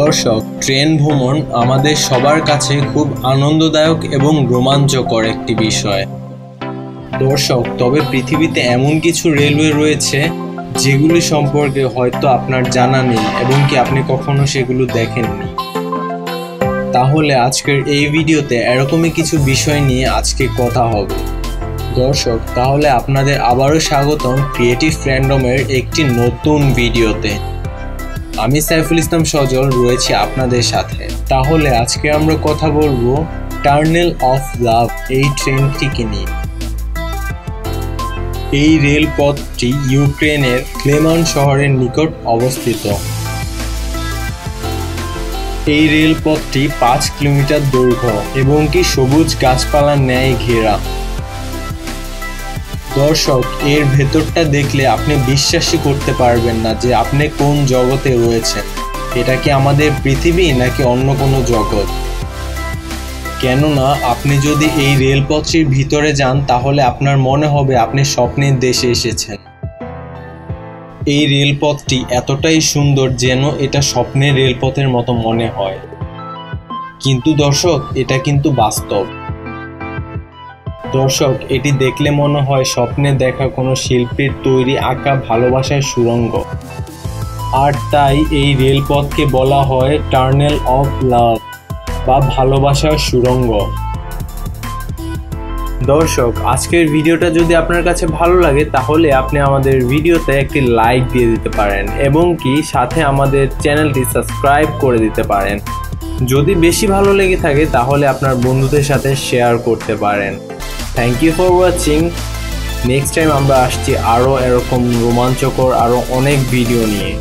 দর্শক, ট্রেন ভ্রমণ আমাদের সবার কাছে খুব আনন্দদায়ক এবং রোমাঞ্চকর একটি বিষয়। দর্শক, তবে পৃথিবীতে এমন কিছু রেলওয়ে রয়েছে যেগুলি সম্পর্কে হয়তো আপনার জানা নেই এবং কি আপনি কখনো সেগুলো দেখেননি। তাহলে আজকের এই ভিডিওতে এরকমই কিছু বিষয় নিয়ে আজকে কথা হবে। দর্শক, তাহলে আপনাদের আবারও স্বাগতম ক্রিয়েটিভ ফ্যান্ডমের একটি নতুন ভিডিওতে। আমি সাইফুল ইসলাম সজল রয়েছি আপনাদের সাথে। তাহলে আজকে আমরা কথা বলবো টানেল অফ লাভ এই ট্রেনটিকে নিয়ে। এই রেলপথটি ইউক্রেনের ক্লেমান শহরের নিকট অবস্থিত। এই রেলপথটি 5 কিলোমিটার দৈর্ঘ্য এবং কি সবুজ গাছপালার ন্যায় ঘেরা। দর্শক, এর ভেতরটা দেখলে আপনি বিশ্বাসই করতে পারবেন না যে আপনি কোন জগতে রয়েছেন। এটা কি আমাদের পৃথিবী নাকি অন্য কোনো জগৎ? কেননা আপনি যদি এই রেলপথটির ভিতরে যান তাহলে আপনার মনে হবে আপনি স্বপ্নের দেশে এসেছেন। এই রেলপথটি এতটাই সুন্দর যেন এটা স্বপ্নের রেলপথের মতো মনে হয়। কিন্তু দর্শক, এটা কিন্তু বাস্তব। দর্শক, এটি দেখলে মনে হয় স্বপ্নে দেখা কোনো শিল্পীর তৈরি আঁকা ভালোবাসার সুড়ঙ্গ। আর তাই এই রেলপথকে বলা হয় টানেল অফ লাভ বা ভালোবাসার সুড়ঙ্গ। দর্শক, আজকের ভিডিওটা যদি আপনার কাছে ভালো লাগে তাহলে আপনি আমাদের ভিডিওতে একটি লাইক দিয়ে দিতে পারেন এবং কি সাথে আমাদের চ্যানেলটি সাবস্ক্রাইব করে দিতে পারেন। যদি বেশি ভালো লেগে থাকে তাহলে আপনার বন্ধুদের সাথে শেয়ার করতে পারেন। Thank you for watching. Next time আমরা আসছি আরও এরকম রোমাঞ্চকর আরও অনেক ভিডিও নিয়ে।